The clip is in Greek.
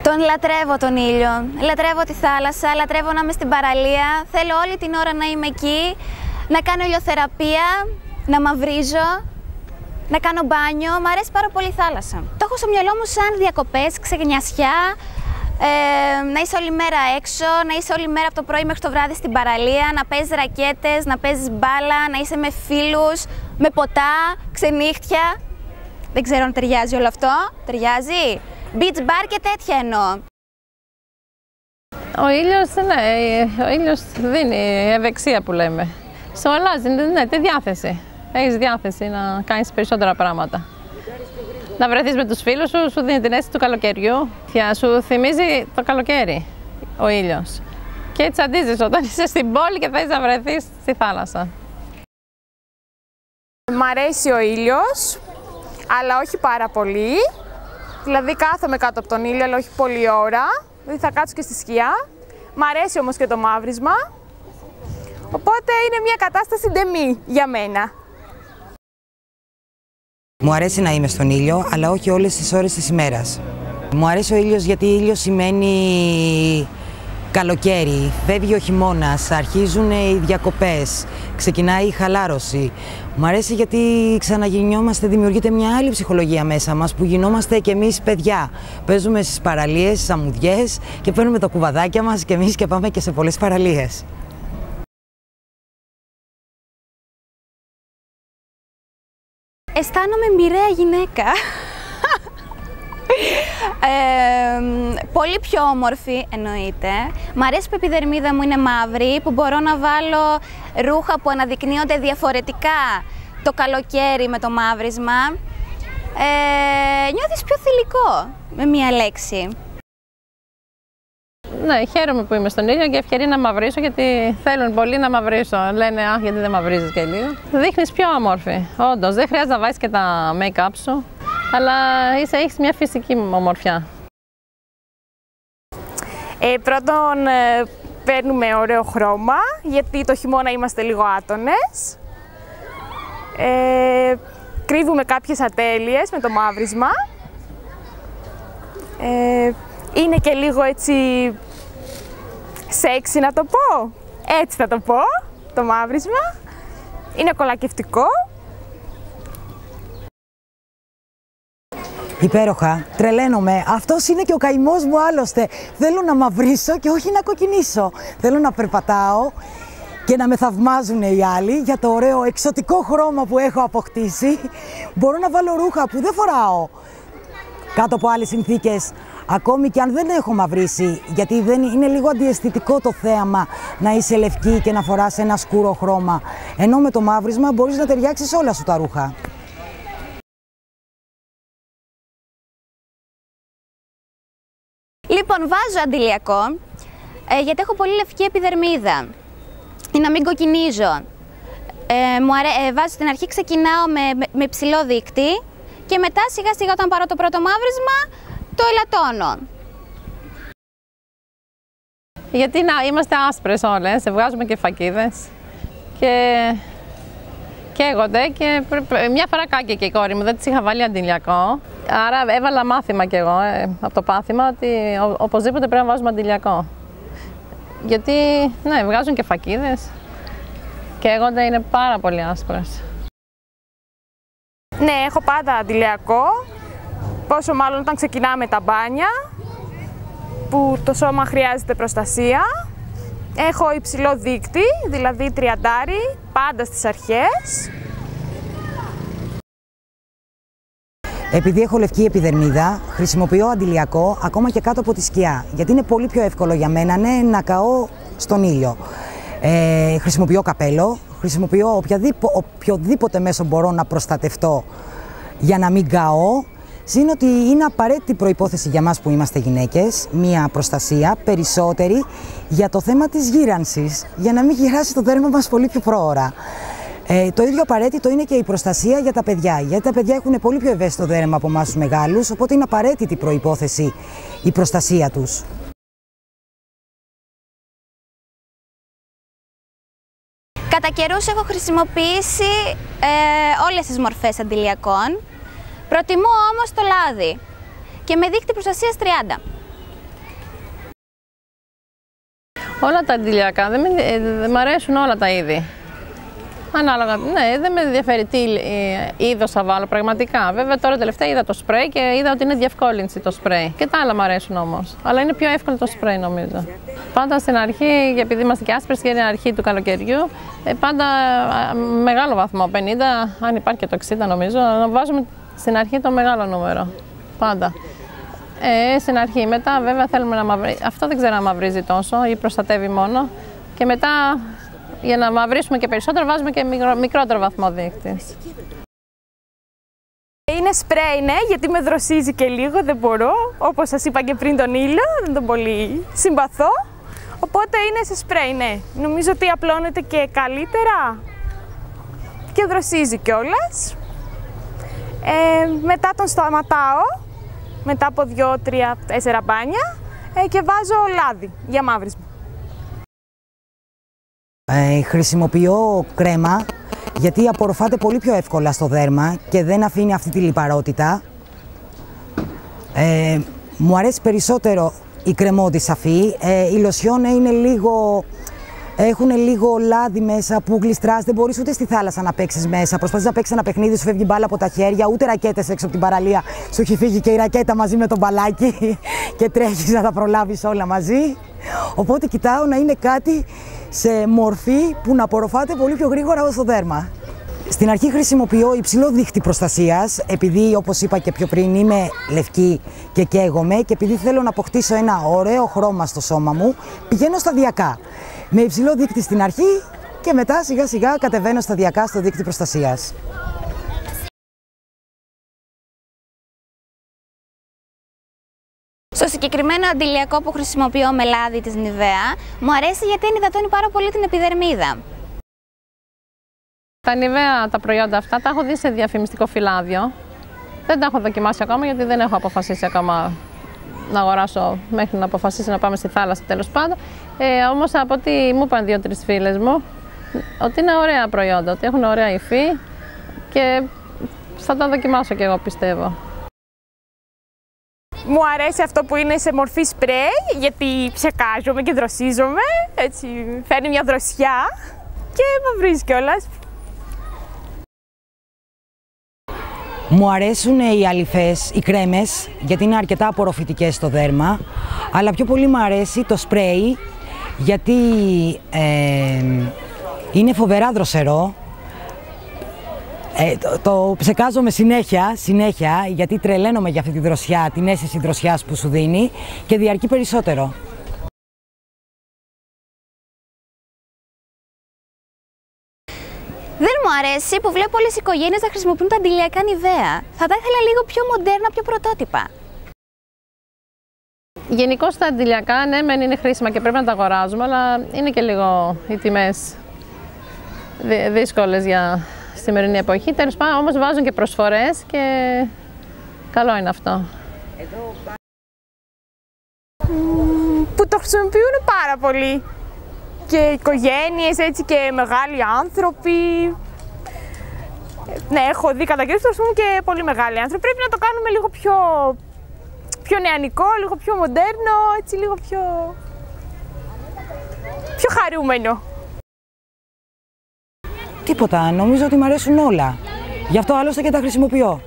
Τον λατρεύω τον ήλιο, λατρεύω τη θάλασσα, λατρεύω να είμαι στην παραλία. Θέλω όλη την ώρα να είμαι εκεί, να κάνω ηλιοθεραπεία, να μαυρίζω, να κάνω μπάνιο. Μ' αρέσει πάρα πολύ η θάλασσα. Το έχω στο μυαλό μου σαν διακοπές, ξεγνιασιά, να είσαι όλη μέρα έξω, να είσαι όλη μέρα από το πρωί μέχρι το βράδυ στην παραλία, να παίζεις ρακέτες, να παίζεις μπάλα, να είσαι με φίλους, με ποτά, ξενύχτια. Δεν ξέρω αν ταιριάζει όλο αυτό. Ταιριάζει? Beach bar και τέτοια εννοώ. Ο ήλιος, ναι, ο ήλιος δίνει ευεξία που λέμε. Σου αλλάζει, ναι, τη διάθεση. Έχεις διάθεση να κάνεις περισσότερα πράγματα. Να βρεθείς με τους φίλους σου, σου δίνει την αίσθηση του καλοκαιριού. Σου θυμίζει το καλοκαίρι ο ήλιος. Και έτσι αντίζεις όταν είσαι στην πόλη και θες να βρεθείς στη θάλασσα. Μ' αρέσει ο ήλιος, αλλά όχι πάρα πολύ. Δηλαδή κάθομαι κάτω από τον ήλιο, αλλά όχι πολλή ώρα. Δηλαδή θα κάτσω και στη σκιά. Μ' αρέσει όμως και το μαύρισμα. Οπότε είναι μια κατάσταση ντεμή για μένα. Μου αρέσει να είμαι στον ήλιο, αλλά όχι όλες τις ώρες της ημέρας. Μου αρέσει ο ήλιος γιατί ήλιος σημαίνει καλοκαίρι, φεύγει ο χειμώνας, αρχίζουν οι διακοπές, ξεκινάει η χαλάρωση. Μου αρέσει γιατί ξαναγινιόμαστε, δημιουργείται μια άλλη ψυχολογία μέσα μας που γινόμαστε κι εμείς παιδιά. Παίζουμε στις παραλίες, στις αμμουδιές και παίρνουμε τα κουβαδάκια μας κι εμείς και πάμε και σε πολλές παραλίες. Αισθάνομαι μοιραία γυναίκα. Πολύ πιο όμορφη εννοείται. Μ' αρέσει που η επιδερμίδα μου είναι μαύρη, που μπορώ να βάλω ρούχα που αναδεικνύονται διαφορετικά το καλοκαίρι με το μαύρισμα. Νιώθεις πιο θηλυκό, με μία λέξη. Ναι, χαίρομαι που είμαι στον ήλιο και ευκαιρία να μαυρίσω, γιατί θέλουν πολλοί να μαυρίσω. Λένε, αχ, γιατί δεν μαυρίζεις και λίγο. Δείχνεις πιο όμορφη, όντως. Δεν χρειάζεται να βάζεις και τα make-up σου, αλλά έχεις μια φυσική ομορφιά. Πρώτον, παίρνουμε ωραίο χρώμα, γιατί το χειμώνα είμαστε λίγο άτονες. Κρύβουμε κάποιες ατέλειες με το μαύρισμα. Είναι και λίγο έτσι σεξι να το πω, έτσι θα το πω, το μαύρισμα. Είναι κολακευτικό. Υπέροχα, τρελαίνομαι. Αυτός είναι και ο καημός μου άλλωστε. Θέλω να μαυρίσω και όχι να κοκκινήσω. Θέλω να περπατάω και να με θαυμάζουν οι άλλοι για το ωραίο εξωτικό χρώμα που έχω αποκτήσει. Μπορώ να βάλω ρούχα που δεν φοράω κάτω από άλλες συνθήκες, ακόμη και αν δεν έχω μαυρίσει, γιατί δεν είναι λίγο αντιαισθητικό το θέαμα να είσαι λευκή και να φοράς ένα σκούρο χρώμα. Ενώ με το μαύρισμα μπορείς να ταιριάξεις όλα σου τα ρούχα. Λοιπόν, βάζω αντιλιακό, γιατί έχω πολύ λευκή επιδερμίδα, για να μην κοκκινίζω. Βάζω στην αρχή, ξεκινάω με υψηλό δείκτη και μετά σιγά σιγά όταν πάρω το πρώτο μαύρισμα, το ελαττώνω. Γιατί είμαστε άσπρες όλες, βγάζουμε και φακίδες και καίγονται και μια φορά κάκε και η κόρη μου, δεν της είχα βάλει αντιλιακό. Άρα έβαλα μάθημα κι εγώ από το πάθημα ότι οπωσδήποτε πρέπει να βάζουμε αντιλιακό. Γιατί ναι, βγάζουν και φακίδες, καίγονται, είναι πάρα πολύ άσπρες. Ναι, έχω πάντα αντιλιακό, πόσο μάλλον όταν ξεκινάμε τα μπάνια, που το σώμα χρειάζεται προστασία. Έχω υψηλό δείκτη, δηλαδή 30, πάντα στις αρχές. Επειδή έχω λευκή επιδερμίδα, χρησιμοποιώ αντιλιακό ακόμα και κάτω από τη σκιά, γιατί είναι πολύ πιο εύκολο για μένα να καώ στον ήλιο. Χρησιμοποιώ καπέλο, χρησιμοποιώ οποιοδήποτε μέσο μπορώ να προστατευτώ για να μην καώ. Συν ότι είναι απαραίτητη προϋπόθεση για μας που είμαστε γυναίκες, μία προστασία περισσότερη για το θέμα της γύρανσης, για να μην γυράσει το δέρμα μας πολύ πιο πρόωρα. Το ίδιο απαραίτητο είναι και η προστασία για τα παιδιά, γιατί τα παιδιά έχουν πολύ πιο ευαίσθητο δέρμα από εμάς τους μεγάλους, οπότε είναι απαραίτητη προϋπόθεση η προστασία τους. Κατά καιρούς έχω χρησιμοποιήσει όλες τις μορφές αντιλιακών. Προτιμώ όμως το λάδι και με δείκτη προστασίας 30. Όλα τα αντιλιακά, δεν μ' αρέσουν όλα τα είδη. Ανάλογα, ναι, δεν με ενδιαφέρει τι είδος θα βάλω πραγματικά. Βέβαια τώρα τελευταία είδα το σπρέι και είδα ότι είναι διευκόλυνση το σπρέι. Και τα άλλα μου αρέσουν όμως. Αλλά είναι πιο εύκολο το σπρέι νομίζω. Πάντα στην αρχή, επειδή είμαστε και άσπρες και είναι αρχή του καλοκαιριού, πάντα μεγάλο βαθμό, 50, αν υπάρχει και το 60 νομίζω, να βάζουμε στην αρχή το μεγάλο νούμερο. Πάντα. Στην αρχή, μετά βέβαια θέλουμε να μαυρίζει. Αυτό δεν ξέρω αν μαυρίζει τόσο ή προστατεύει μόνο. Και μετά, για να μαυρίσουμε και περισσότερο, βάζουμε και μικρότερο βαθμό δείκτης. Είναι σπρέι, ναι, γιατί με δροσίζει και λίγο, δεν μπορώ. Όπως σας είπα και πριν τον ήλιο, δεν τον πολύ συμπαθώ. Οπότε είναι σε σπρέι, ναι. Νομίζω ότι απλώνεται και καλύτερα και δροσίζει κιόλας. Μετά τον σταματάω, μετά από 2, 3, 4 μπάνια και βάζω λάδι για μαύρισμα. Χρησιμοποιώ κρέμα γιατί απορροφάται πολύ πιο εύκολα στο δέρμα και δεν αφήνει αυτή τη λιπαρότητα. Μου αρέσει περισσότερο η κρεμόντι σαφή. Οι λοσιόν έχουν λίγο λάδι μέσα που γλιστράς, δεν μπορείς ούτε στη θάλασσα να παίξεις μέσα. Προσπαθείς να παίξεις ένα παιχνίδι, σου φεύγει μπάλα από τα χέρια, ούτε ρακέτες έξω από την παραλία. Σου έχει φύγει και η ρακέτα μαζί με το μπαλάκι και τρέχεις να τα προλάβεις όλα μαζί. Οπότε κοιτάω να είναι κάτι σε μορφή που να απορροφάται πολύ πιο γρήγορα στο δέρμα. Στην αρχή χρησιμοποιώ υψηλό δείκτη προστασίας, επειδή όπως είπα και πιο πριν είμαι λευκή και καίγομαι και επειδή θέλω να αποκτήσω ένα ωραίο χρώμα στο σώμα μου, πηγαίνω σταδιακά. Με υψηλό δείκτη στην αρχή και μετά σιγά σιγά κατεβαίνω σταδιακά στο δείκτη προστασίας. Στο συγκεκριμένο αντιλιακό που χρησιμοποιώ με λάδι της Nivea, μου αρέσει γιατί ενυδατώνει πάρα πολύ την επιδερμίδα. Τα Nivea, τα προϊόντα αυτά, τα έχω δει σε διαφημιστικό φυλάδιο. Δεν τα έχω δοκιμάσει ακόμα γιατί δεν έχω αποφασίσει ακόμα να αγοράσω μέχρι να αποφασίσει να πάμε στη θάλασσα τέλος πάντων. Όμως από ό,τι μου είπαν 2-3 φίλες μου, ότι είναι ωραία προϊόντα, ότι έχουν ωραία υφή και θα τα δοκιμάσω κι εγώ πιστεύω. Μου αρέσει αυτό που είναι σε μορφή σπρέι, γιατί ψεκάζομαι και δροσίζομαι, έτσι φέρνει μια δροσιά και μαυρίζει κιόλας. Μου αρέσουν οι αλυφές, οι κρέμες, γιατί είναι αρκετά απορροφητικές στο δέρμα, αλλά πιο πολύ μου αρέσει το σπρέι, γιατί είναι φοβερά δροσερό. Το ψεκάζομαι συνέχεια, γιατί τρελαίνομαι για αυτή τη δροσιά, την αίσθηση δροσιάς που σου δίνει και διαρκεί περισσότερο. Δεν μου αρέσει που βλέπω όλες οι οικογένειες να χρησιμοποιούν τα αντιλιακά Nivea. Θα τα ήθελα λίγο πιο μοντέρνα, πιο πρωτότυπα. Γενικώς τα αντιλιακά, ναι, μεν είναι χρήσιμα και πρέπει να τα αγοράζουμε, αλλά είναι και λίγο οι τιμές δύσκολες για σημερινή εποχή. Τέλος πάντων, όμως βάζουν και προσφορές και καλό είναι αυτό. Που το χρησιμοποιούν πάρα πολύ. Και οικογένειες, έτσι και μεγάλοι άνθρωποι. Ναι, έχω δει καταγγελίες που και πολύ μεγάλοι άνθρωποι. Πρέπει να το κάνουμε λίγο πιο νεανικό, λίγο πιο μοντέρνο, έτσι λίγο πιο χαρούμενο. Τίποτα, νομίζω ότι μου αρέσουν όλα. Γι' αυτό άλλωστε και τα χρησιμοποιώ.